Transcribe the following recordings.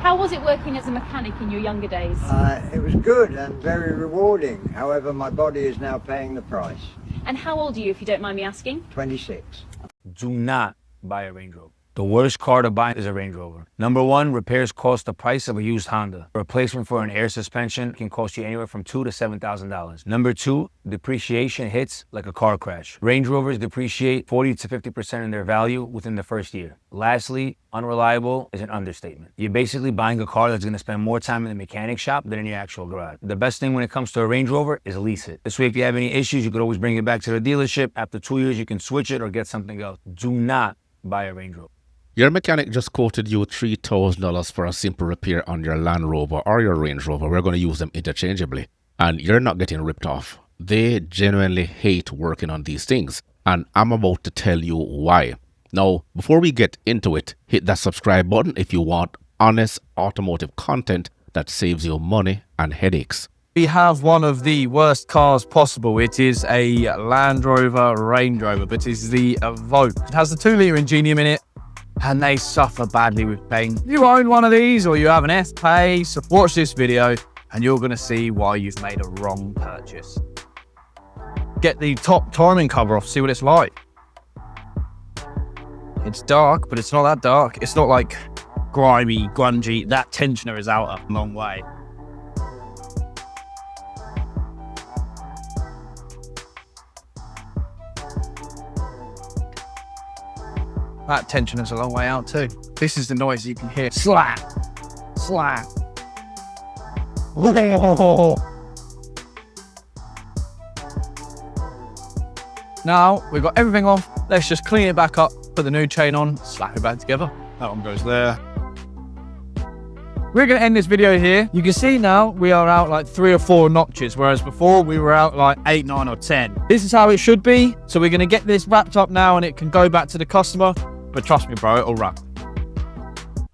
How was it working as a mechanic in your younger days? It was good and very rewarding. However, my body is now paying the price. And how old are you, if you don't mind me asking? 26. Do not buy a Range Rover. The worst car to buy is a Range Rover. Number one, repairs cost the price of a used Honda. A replacement for an air suspension can cost you anywhere from $2,000 to $7,000. Number two, depreciation hits like a car crash. Range Rovers depreciate 40 to 50% in their value within the first year. Lastly, unreliable is an understatement. You're basically buying a car that's gonna spend more time in the mechanic shop than in your actual garage. The best thing when it comes to a Range Rover is lease it. This way, if you have any issues, you could always bring it back to the dealership. After 2 years, you can switch it or get something else. Do not buy a Range Rover. Your mechanic just quoted you $3,000 for a simple repair on your Land Rover or your Range Rover. We're going to use them interchangeably. And you're not getting ripped off. They genuinely hate working on these things. And I'm about to tell you why. Now, before we get into it, hit that subscribe button if you want honest automotive content that saves you money and headaches. We have one of the worst cars possible. It is a Land Rover Range Rover, but it is the Evoque. It has the 2-litre Ingenium in it, and they suffer badly with pain. If you own one of these or you have an F-Pace, watch this video and you're going to see why you've made a wrong purchase. Get the top timing cover off, see what it's like. It's dark, but it's not that dark. It's not like grimy, grungy. That tensioner is out a long way. That tensioner's a long way out too. This is the noise you can hear. Slap, slap. Now we've got everything off. Let's just clean it back up, put the new chain on, slap it back together. That one goes there. We're going to end this video here. You can see now we are out like 3 or 4 notches, whereas before we were out like 8, 9 or 10. This is how it should be. So we're going to get this wrapped up now and it can go back to the customer. But trust me, bro, it'll run.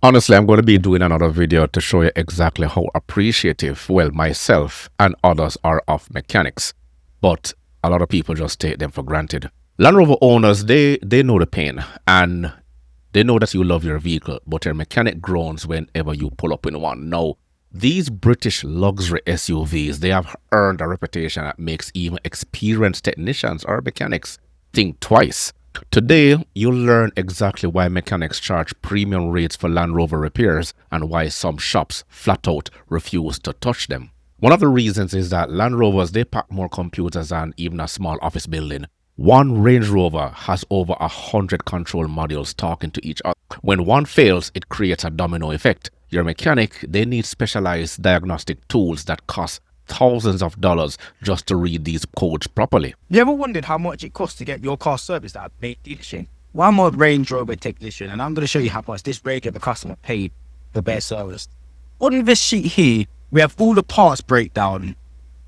Honestly, I'm going to be doing another video to show you exactly how appreciative, well, myself and others are of mechanics. But a lot of people just take them for granted. Land Rover owners, they know the pain and they know that you love your vehicle, but your mechanic groans whenever you pull up in one. Now, these British luxury SUVs, they have earned a reputation that makes even experienced technicians or mechanics think twice. Today, you'll learn exactly why mechanics charge premium rates for Land Rover repairs and why some shops flat out refuse to touch them. One of the reasons is that Land Rovers, they pack more computers than even a small office building. One Range Rover has over 100 control modules talking to each other. When one fails, it creates a domino effect. Your mechanic, they need specialized diagnostic tools that cost thousands of dollars just to read these codes properly. You ever wondered how much it costs to get your car serviced at a paid dealership? Well, I'm a Range Rover technician and I'm going to show you how much this breaker the customer paid for their service. On this sheet here, we have all the parts breakdown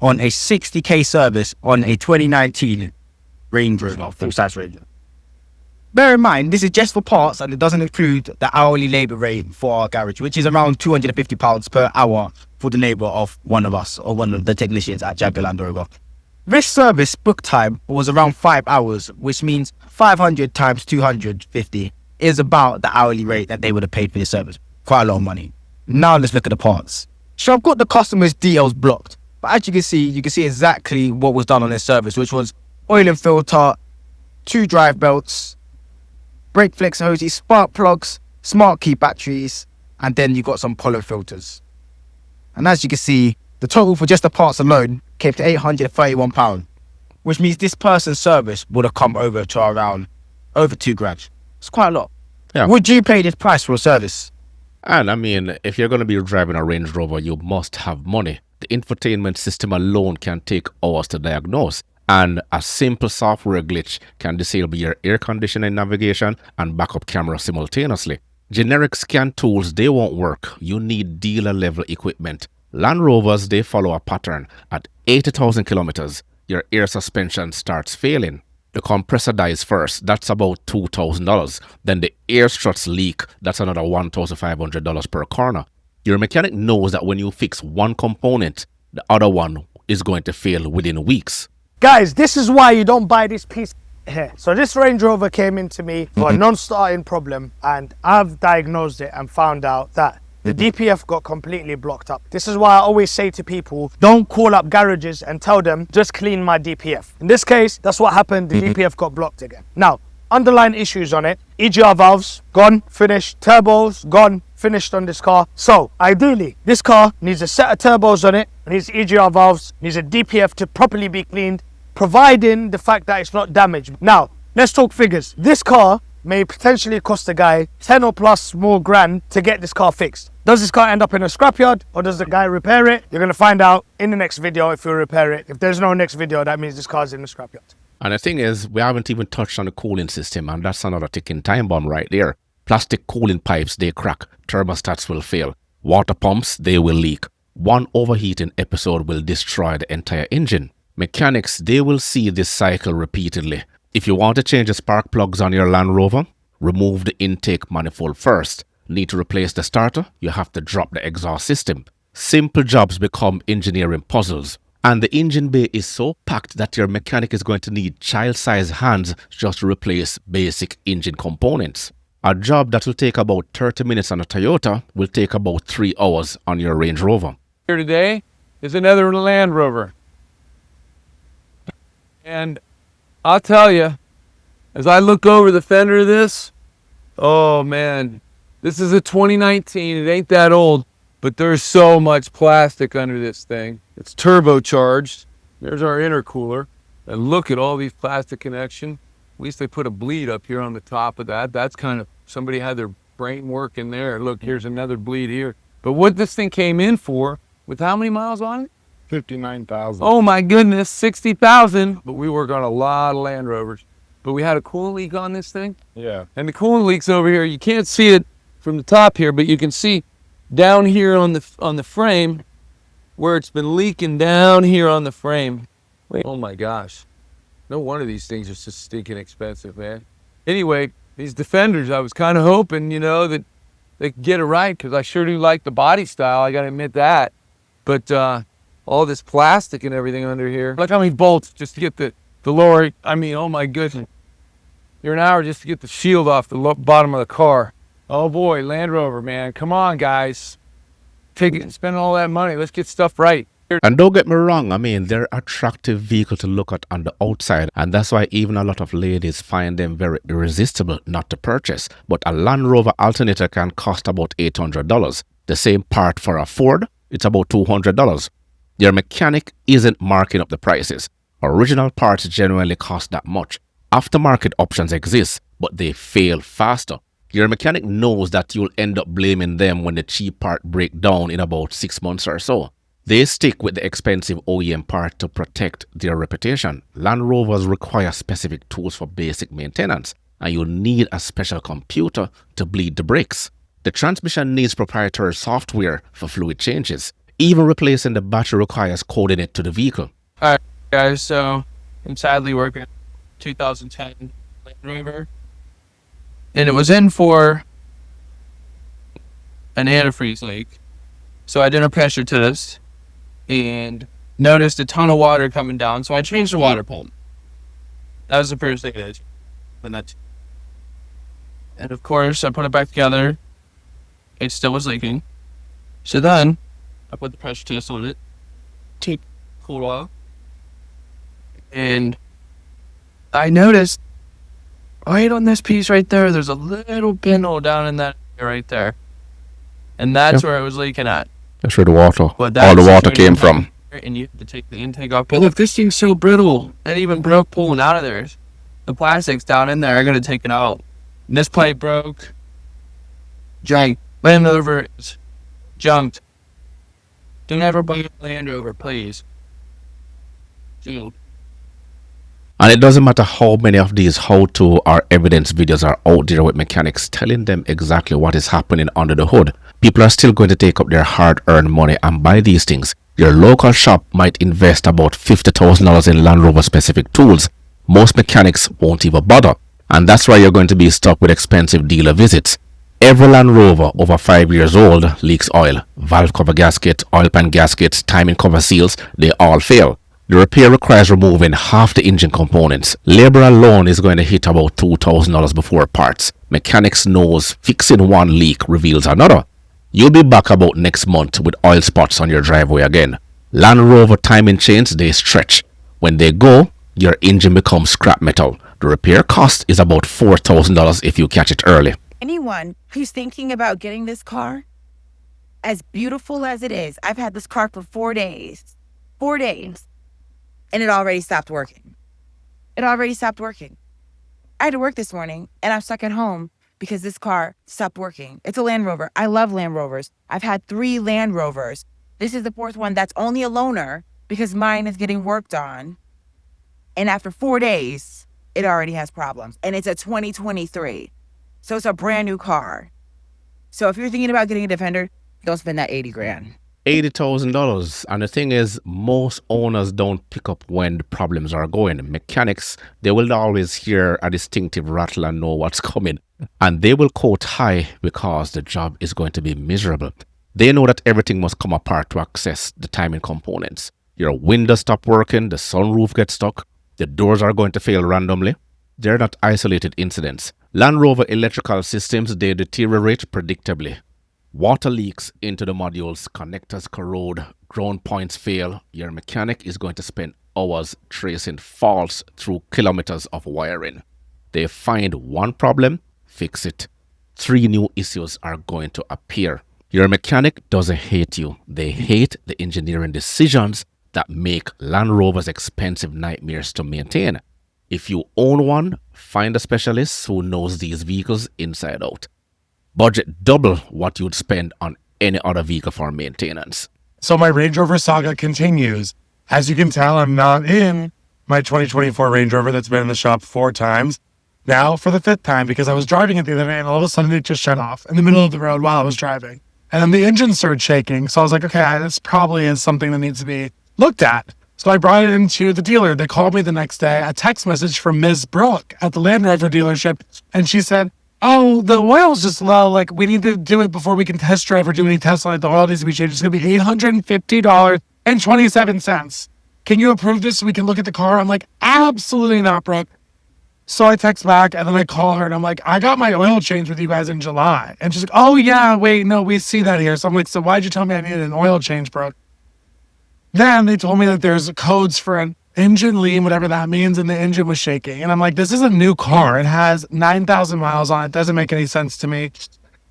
on a 60k service on a 2019 Range Rover, full-size Range Rover. Bear in mind, this is just for parts and it doesn't include the hourly labour rate for our garage, which is around £250 per hour for the labour of one of us or one of the technicians at Jaguar Land Rover. This service book time was around 5 hours, which means 500 times 250 is about the hourly rate that they would have paid for this service. Quite a lot of money. Now let's look at the parts. So I've got the customer's details blocked, but as you can see exactly what was done on this service, which was oil and filter, 2 drive belts, brake flex hoses, spark plugs, smart key batteries, and then you got some polo filters. And as you can see, the total for just the parts alone came to £831, which means this person's service would have come over to around over £2,000. It's quite a lot. Yeah. Would you pay this price for a service? And I mean, if you're going to be driving a Range Rover, you must have money. The infotainment system alone can take hours to diagnose. And a simple software glitch can disable your air conditioning, navigation, and backup camera simultaneously. Generic scan tools, they won't work. You need dealer-level equipment. Land Rovers, they follow a pattern. At 80,000 kilometers, your air suspension starts failing. The compressor dies first. That's about $2,000. Then the air struts leak. That's another $1,500 per corner. Your mechanic knows that when you fix one component, the other one is going to fail within weeks. Guys, this is why you don't buy this piece here. So this Range Rover came into me for a non-starting problem and I've diagnosed it and found out that The DPF got completely blocked up. This is why I always say to people, don't call up garages and tell them, just clean my DPF. In this case, that's what happened. The DPF got blocked again. Now, underlying issues on it: EGR valves, gone, finished. Turbos, gone, finished on this car. So, ideally, this car needs a set of turbos on it, needs EGR valves, needs a DPF to properly be cleaned, providing the fact that it's not damaged. Now, let's talk figures. This car may potentially cost a guy 10 or plus more grand to get this car fixed. Does this car end up in a scrapyard, or does the guy repair it? You're going to find out in the next video if he'll repair it. If there's no next video, that means this car's in the scrapyard. And the thing is, we haven't even touched on the cooling system, and that's another ticking time bomb right there. Plastic cooling pipes, they crack. Thermostats will fail. Water pumps, they will leak. One overheating episode will destroy the entire engine. Mechanics, they will see this cycle repeatedly. If you want to change the spark plugs on your Land Rover, remove the intake manifold first. Need to replace the starter? You have to drop the exhaust system. Simple jobs become engineering puzzles. And the engine bay is so packed that your mechanic is going to need child-sized hands just to replace basic engine components. A job that will take about 30 minutes on a Toyota will take about 3 hours on your Range Rover. Here today is another Land Rover. And I'll tell you, as I look over the fender of this, oh man, this is a 2019. It ain't that old, but there's so much plastic under this thing. It's turbocharged. There's our intercooler. And look at all these plastic connections. At least they put a bleed up here on the top of that. That's kind of, somebody had their brain working there. Look, here's another bleed here. But what this thing came in for, with how many miles on it? 59,000. Oh my goodness, 60,000. But we work on a lot of Land Rovers. But we had a coolant leak on this thing. Yeah. And the coolant leak's over here. You can't see it from the top here, but you can see down here on the frame where it's been leaking down here on the frame. Wait, oh my gosh. No wonder these things are so stinking expensive, man. Anyway, these Defenders, I was kind of hoping, you know, that they could get it right, because I sure do like the body style. I got to admit that. But all this plastic and everything under here. Look how many bolts just to get the lower, I mean, oh my goodness. You're an hour just to get the shield off the bottom of the car. Oh boy, Land Rover, man. Come on, guys. Take it and spend all that money. Let's get stuff right. And don't get me wrong, I mean, they're attractive vehicle to look at on the outside, and that's why even a lot of ladies find them very irresistible not to purchase. But a Land Rover alternator can cost about $800. The same part for a Ford, it's about $200. Your mechanic isn't marking up the prices. Original parts generally cost that much. Aftermarket options exist, but they fail faster. Your mechanic knows that you'll end up blaming them when the cheap part breaks down in about 6 months or so. They stick with the expensive OEM part to protect their reputation. Land Rovers require specific tools for basic maintenance, and you'll need a special computer to bleed the brakes. The transmission needs proprietary software for fluid changes. Even replacing the battery requires coding it to the vehicle. Alright guys, so I'm sadly working 2010 Range Rover. And it was in for an antifreeze leak. So I did a pressure test and noticed a ton of water coming down. So I changed the water pump. That was the first thing I did. And of course, I put it back together. It still was leaking. So then I put the pressure test on it. Take cool oil. And I noticed right on this piece right there, there's a little pinhole down in that area right there. And that's where it was leaking at. That's where the water, But all that's the water right came in from. there, and you have to take the intake off. But look, this thing's so brittle. It even broke pulling out of there. The plastic's down in there. I gotta take it out. And this plate broke. Giant. Land Rover is junked. Don't ever buy a Land Rover, please. Dude. And it doesn't matter how many of these how-to or evidence videos are out there with mechanics telling them exactly what is happening under the hood. People are still going to take up their hard-earned money and buy these things. Your local shop might invest about $50,000 in Land Rover specific tools. Most mechanics won't even bother. And that's why you're going to be stuck with expensive dealer visits. Every Land Rover over 5 years old leaks oil. Valve cover gasket, oil pan gaskets, timing cover seals, they all fail. The repair requires removing half the engine components. Labor alone is going to hit about $2,000 before parts. Mechanics knows fixing one leak reveals another. You'll be back about next month with oil spots on your driveway again. Land Rover timing chains, they stretch. When they go, your engine becomes scrap metal. The repair cost is about $4,000 if you catch it early. Anyone who's thinking about getting this car, as beautiful as it is, I've had this car for 4 days. 4 days. And it already stopped working. It already stopped working. I had to work this morning and I'm stuck at home because this car stopped working. It's a Land Rover. I love Land Rovers. I've had 3 Land Rovers. This is the 4th one that's only a loaner because mine is getting worked on. And after 4 days, it already has problems. And it's a 2023. So it's a brand new car. So if you're thinking about getting a Defender, don't spend that 80 grand. $80,000. And the thing is, most owners don't pick up when the problems are going. Mechanics, they will always hear a distinctive rattle and know what's coming. And they will quote high because the job is going to be miserable. They know that everything must come apart to access the timing components. Your windows stop working, the sunroof gets stuck, the doors are going to fail randomly. They're not isolated incidents. Land Rover electrical systems, they deteriorate predictably. Water leaks into the modules, connectors corrode, ground points fail. Your mechanic is going to spend hours tracing faults through kilometers of wiring. They find one problem, fix it. 3 new issues are going to appear. Your mechanic doesn't hate you. They hate the engineering decisions that make Land Rovers expensive nightmares to maintain. If you own one, find a specialist who knows these vehicles inside out. Budget double what you'd spend on any other vehicle for maintenance. So my Range Rover saga continues. As you can tell, I'm not in my 2024 Range Rover that's been in the shop 4 times. Now for the 5th time because I was driving it the other day and all of a sudden it just shut off in the middle of the road while I was driving. And then the engine started shaking. So I was like, okay, this probably is something that needs to be looked at. So I brought it into the dealer. They called me the next day, a text message from Ms. Brooke at the Land Rover dealership. And she said, oh, the oil's just low. Like, we need to do it before we can test drive or do any tests on it. The oil needs to be changed. It's going to be $850.27. Can you approve this so we can look at the car? I'm like, absolutely not, Brooke. So I text back and then I call her and I'm like, I got my oil changed with you guys in July. And she's like, oh, yeah, wait, no, we see that here. So I'm like, so why'd you tell me I needed an oil change, Brooke? Then they told me that there's codes for an engine lean, whatever that means, and the engine was shaking. And I'm like, this is a new car. It has 9,000 miles on it. Doesn't make any sense to me.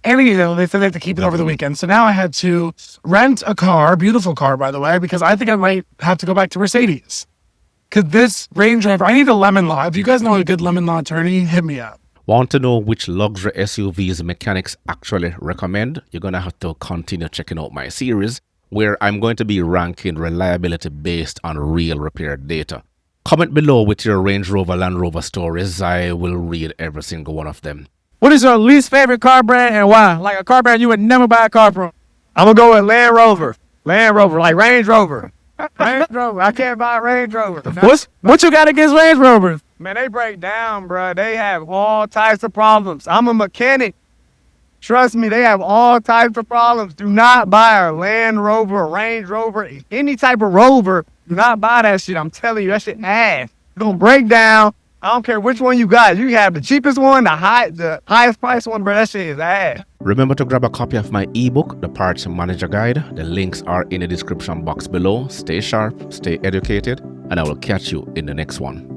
Anyhow, they said they have to keep it over the weekend. So now I had to rent a car, beautiful car, by the way, because I think I might have to go back to Mercedes. Because this Range Rover, I need a lemon law. If you guys know a good lemon law attorney, hit me up. Want to know which luxury SUVs mechanics actually recommend? You're going to have to continue checking out my series, where I'm going to be ranking reliability based on real repair data. Comment below with your Range Rover, Land Rover stories. I will read every single one of them. What is your least favorite car brand and why? Like a car brand you would never buy a car from. I'm going to go with Land Rover. Land Rover, like Range Rover. Range Rover. I can't buy a Range Rover. What you got against Range Rovers? Man, they break down, bro. They have all types of problems. I'm a mechanic. Trust me, they have all types of problems. Do not buy a Land Rover, a Range Rover, any type of Rover. Do not buy that shit. I'm telling you, that shit ass. It's gonna break down. I don't care which one you got. You have the cheapest one, the highest price one, bro. That shit is ass. Remember to grab a copy of my ebook, The Parts Manager Guide. The links are in the description box below. Stay sharp, stay educated, and I will catch you in the next one.